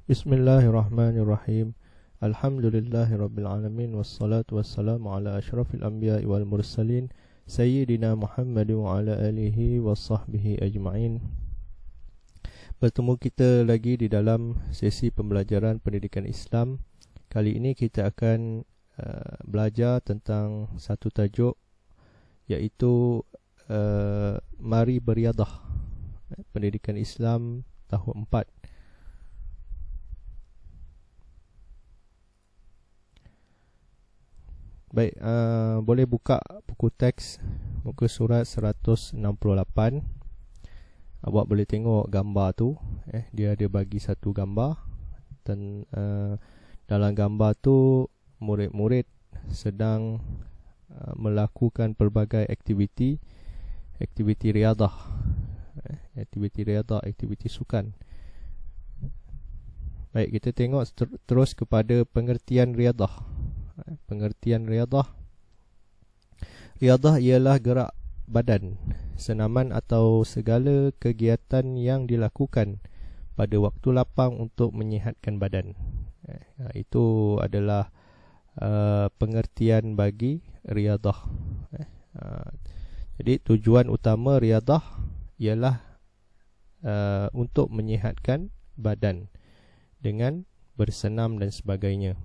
Bismillahirrahmanirrahim. Alhamdulillahirabbil alamin wassalatu wassalamu ala asyrafil anbiya'i wal mursalin sayyidina Muhammadin wa ala alihi washabbihi ajma'in. Bertemu kita lagi di dalam sesi pembelajaran pendidikan Islam. Kali ini kita akan belajar tentang satu tajuk, iaitu Mari Beriadah, pendidikan Islam tahun 4. Baik, boleh buka buku teks muka surat 168. Awak boleh tengok gambar tu. Dia ada bagi satu gambar, dan dalam gambar tu murid-murid sedang melakukan pelbagai aktiviti riadah, aktiviti sukan. Baik, kita tengok terus kepada pengertian riadah. Pengertian riadah ialah gerak badan, senaman atau segala kegiatan yang dilakukan pada waktu lapang untuk menyihatkan badan. Itu adalah pengertian bagi riadah. Jadi tujuan utama riadah ialah untuk menyihatkan badan dengan bersenam dan sebagainya.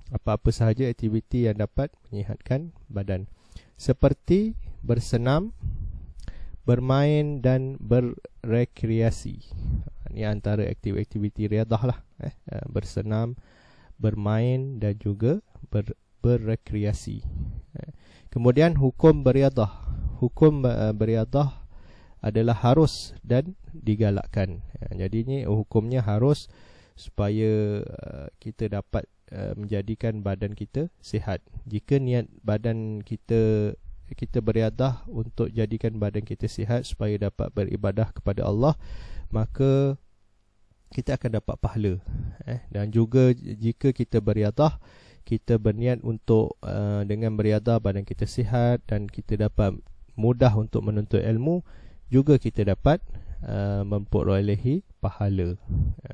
Apa-apa sahaja aktiviti yang dapat menyihatkan badan, seperti bersenam, bermain dan berrekreasi. Ini antara aktiviti riadah lah. Bersenam, bermain dan juga berrekreasi. Kemudian hukum beriadah. Hukum beriadah adalah harus dan digalakkan. Jadi ini hukumnya harus, supaya kita dapat menjadikan badan kita sihat. Jika niat badan kita beriadah untuk jadikan badan kita sihat supaya dapat beribadah kepada Allah, maka kita akan dapat pahala. Dan juga jika kita beriadah, kita berniat untuk dengan beriadah badan kita sihat dan kita dapat mudah untuk menuntut ilmu, juga kita dapat memperolehi pahala.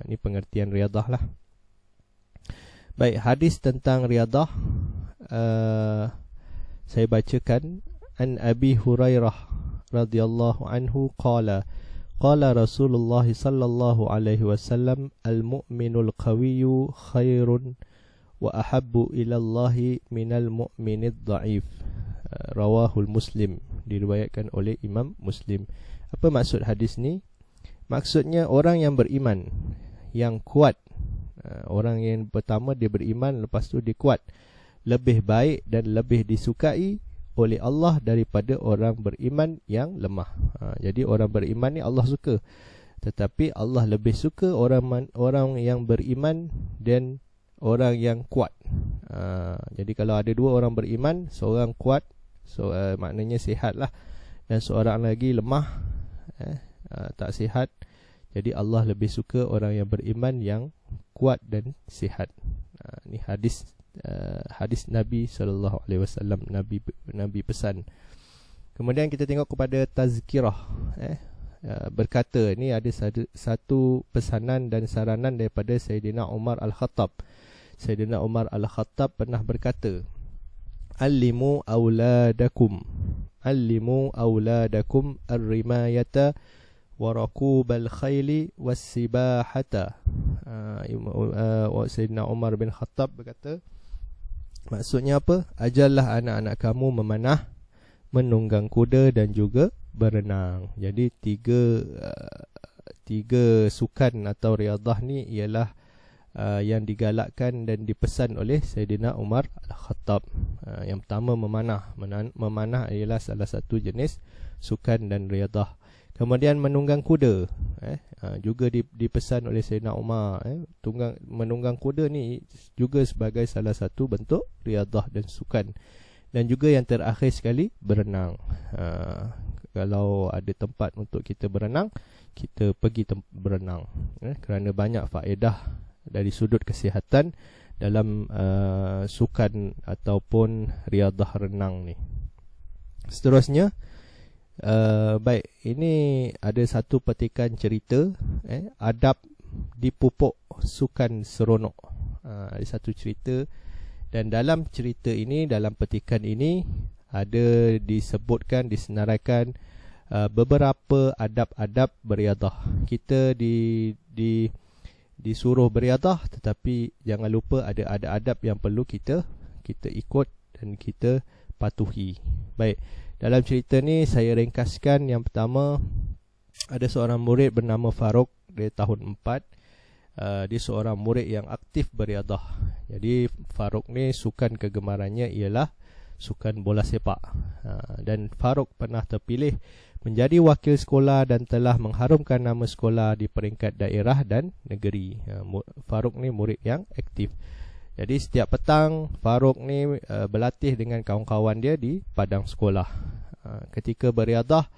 Ini pengertian riadah lah. Baik, hadis tentang riadah saya bacakan. An Abi Hurairah radhiyallahu anhu qala Rasulullah sallallahu alaihi wasallam al-mu'minul qawiyyu khairun wa ahabbu ila Allah minal mu'minid dha'if. Rawahul Muslim, diriwayatkan oleh Imam Muslim. Apa maksud hadis ni? Maksudnya orang yang beriman, yang kuat. Orang yang pertama dia beriman, lepas tu dia kuat, lebih baik dan lebih disukai oleh Allah daripada orang beriman yang lemah. Jadi orang beriman ni Allah suka, tetapi Allah lebih suka orang yang beriman dan orang yang kuat. Jadi kalau ada dua orang beriman, seorang kuat, maknanya sihat lah, dan seorang lagi lemah, tak sihat. Jadi Allah lebih suka orang yang beriman yang kuat dan sihat. Ini hadis Nabi sallallahu alaihi wasallam, Nabi pesan. Kemudian kita tengok kepada tazkirah. Berkata, ini ada satu pesanan dan saranan daripada Sayyidina Umar Al-Khattab. Sayyidina Umar Al-Khattab pernah berkata, Allimu awladakum ar-rimayata wa rakubal khayli was-sibahata. Sayyidina Umar bin Khattab berkata, maksudnya apa? Ajarlah anak-anak kamu memanah, menunggang kuda dan juga berenang. Jadi tiga sukan atau riadah ni ialah yang digalakkan dan dipesan oleh Sayyidina Umar Al-Khattab. Yang pertama memanah. Memanah ialah salah satu jenis sukan dan riadah. Kemudian menunggang kuda, juga dipesan oleh Sayyidina Umar. Menunggang kuda ni juga sebagai salah satu bentuk riadah dan sukan. Dan juga yang terakhir sekali, berenang. Kalau ada tempat untuk kita berenang, kita pergi berenang, kerana banyak faedah dari sudut kesihatan dalam sukan ataupun riadah renang ni. Seterusnya, baik, ini ada satu petikan cerita adab dipupuk sukan seronok. Ada satu cerita, dan dalam cerita ini, dalam petikan ini ada disebutkan, disenaraikan beberapa adab-adab beriadah. Kita disuruh beriadah, tetapi jangan lupa ada adab yang perlu kita ikut dan kita patuhi. Baik, dalam cerita ni saya ringkaskan. Yang pertama, ada seorang murid bernama Farouk, dia tahun 4. Dia seorang murid yang aktif beriadah. Jadi Farouk ni sukan kegemarannya ialah sukan bola sepak. Dan Farouk pernah terpilih menjadi wakil sekolah dan telah mengharumkan nama sekolah di peringkat daerah dan negeri. Farouk ni murid yang aktif. Jadi setiap petang Farouk ni berlatih dengan kawan-kawan dia di padang sekolah. Ketika beriadah,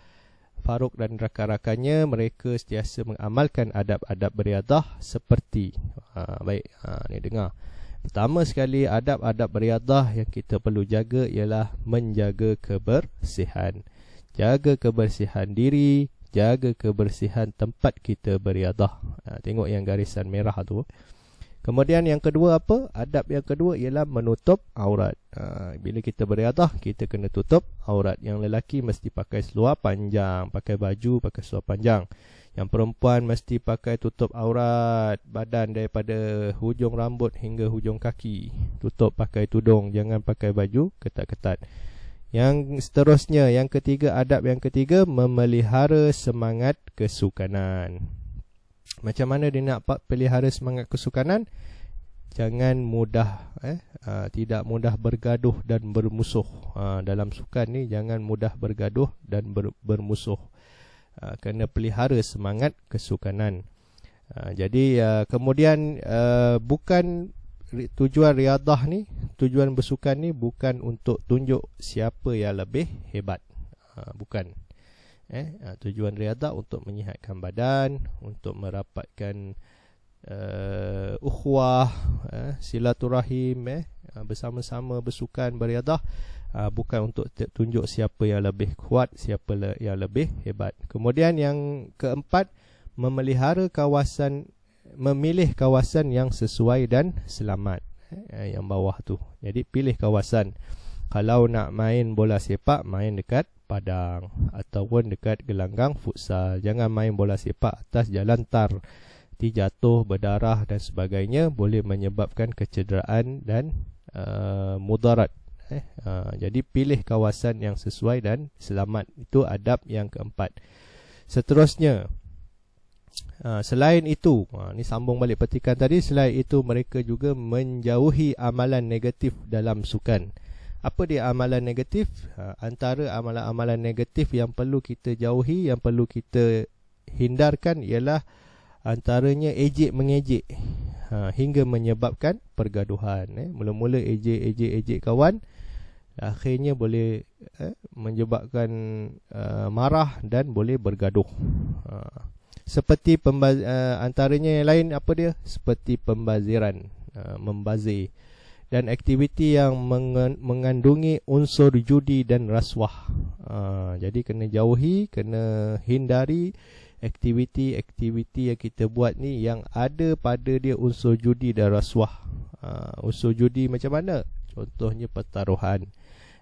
Farouk dan rakan-rakannya mereka sentiasa mengamalkan adab-adab beriadah seperti ni dengar. Pertama sekali, adab-adab beriadah yang kita perlu jaga ialah menjaga kebersihan. Jaga kebersihan diri, jaga kebersihan tempat kita beriadah. Tengok yang garisan merah tu. Kemudian yang kedua apa? Adab yang kedua ialah menutup aurat. Bila kita beriadah, kita kena tutup aurat. Yang lelaki mesti pakai seluar panjang, pakai baju, pakai seluar panjang. Yang perempuan mesti pakai tutup aurat badan daripada hujung rambut hingga hujung kaki. Tutup pakai tudung, jangan pakai baju ketat-ketat. Yang seterusnya, yang ketiga, adab yang ketiga, memelihara semangat kesukanan. Macam mana dia nak pelihara semangat kesukanan? Jangan mudah tidak mudah bergaduh dan bermusuh. Dalam sukan ni jangan mudah bergaduh dan bermusuh. Kena pelihara semangat kesukanan. Jadi kemudian bukan tujuan riadah ni, tujuan bersukan ni bukan untuk tunjuk siapa yang lebih hebat. Bukan. Tujuan riadah untuk menyihatkan badan, untuk merapatkan ukhuwah, silaturahim, bersama-sama bersukan beriadah. Bukan untuk tunjuk siapa yang lebih kuat, siapa yang lebih hebat. Kemudian yang keempat, memilih kawasan yang sesuai dan selamat. Yang bawah tu. Jadi pilih kawasan. Kalau nak main bola sepak, main dekat padang ataupun dekat gelanggang futsal. Jangan main bola sepak atas jalan tar, jatuh, berdarah dan sebagainya, boleh menyebabkan kecederaan dan mudarat. Jadi pilih kawasan yang sesuai dan selamat. Itu adab yang keempat. Seterusnya, selain itu, ni sambung balik petikan tadi. Selain itu, mereka juga menjauhi amalan negatif dalam sukan. Apa dia amalan negatif? Antara amalan-amalan negatif yang perlu kita jauhi, yang perlu kita hindarkan ialah antaranya ejek-mengejek hingga menyebabkan pergaduhan. Mula-mula ejek kawan, akhirnya boleh menyebabkan marah dan boleh bergaduh. Seperti antaranya yang lain apa dia? Seperti pembaziran, membazir, dan aktiviti yang mengandungi unsur judi dan rasuah. Jadi kena jauhi, kena hindari aktiviti-aktiviti yang kita buat ni yang ada pada dia unsur judi dan rasuah. Unsur judi macam mana? Contohnya pertaruhan.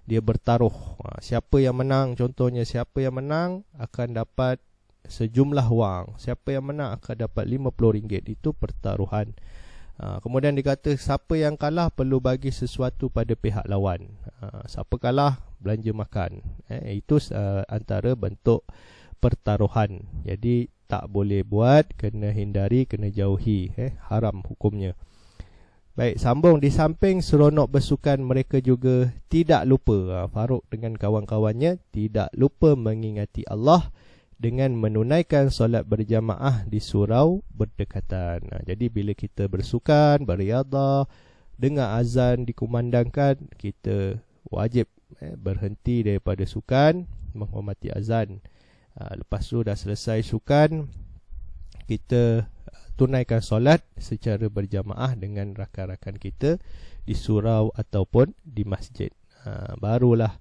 Dia bertaruh. Siapa yang menang, contohnya siapa yang menang akan dapat sejumlah wang. Siapa yang menang akan dapat RM50. Itu pertaruhan. Kemudian dikata siapa yang kalah perlu bagi sesuatu pada pihak lawan. Siapa kalah belanja makan. Itu antara bentuk pertaruhan. Jadi tak boleh buat, kena hindari, kena jauhi. Haram hukumnya. Baik, sambung. Di samping seronok bersukan, mereka juga tidak lupa, Farouk dengan kawan-kawannya tidak lupa mengingati Allah dengan menunaikan solat berjamaah di surau berdekatan. Jadi bila kita bersukan, beriadah, dengar azan dikumandangkan, kita wajib berhenti daripada sukan, menghormati azan. Lepas tu dah selesai sukan, kita tunaikan solat secara berjamaah dengan rakan-rakan kita di surau ataupun di masjid. Barulah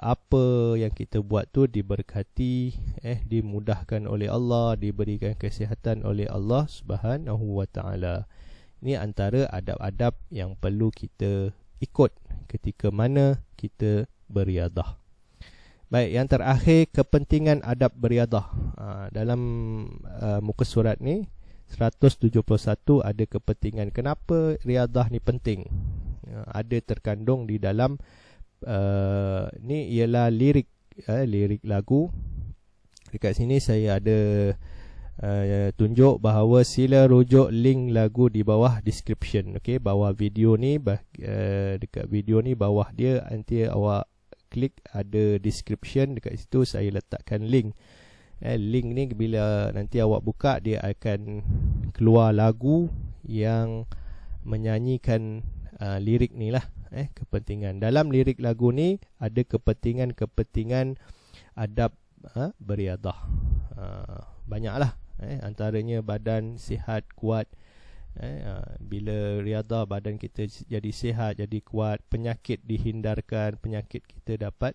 apa yang kita buat tu diberkati, dimudahkan oleh Allah, diberikan kesihatan oleh Allah Subhanahu wa taala. Ini antara adab-adab yang perlu kita ikut ketika mana kita beriadah. Baik, yang terakhir, kepentingan adab beriadah. Dalam muka surat ni 171 ada kepentingan kenapa riadah ni penting. Ada terkandung di dalam ni ialah lirik lagu. Dekat sini saya ada tunjuk bahawa sila rujuk link lagu di bawah description. Okey, bawah video ni, dekat video ni bawah dia nanti awak klik ada description, dekat situ saya letakkan link. Link ni bila nanti awak buka, dia akan keluar lagu yang menyanyikan lirik ni lah. Kepentingan dalam lirik lagu ni ada kepentingan adab beriadah. Banyaklah, antaranya badan sihat kuat. Bila riadah badan kita jadi sihat, jadi kuat, penyakit dihindarkan, penyakit kita dapat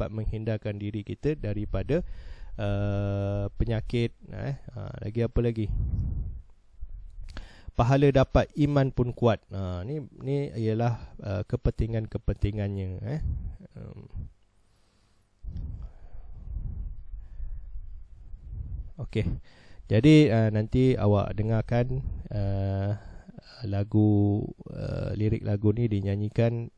menghindarkan diri kita daripada penyakit. Lagi apa lagi? Pahala dapat, iman pun kuat. Ni ialah kepentingannya. Okey. Jadi nanti awak dengarkan lirik lagu ni dinyanyikan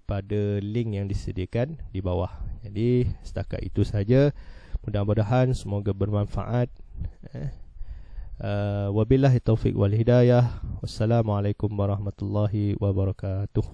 pada link yang disediakan di bawah. Jadi setakat itu saja. Mudah-mudahan semoga bermanfaat. Wabillahi taufiq wal hidayah. Wassalamualaikum warahmatullahi wabarakatuh.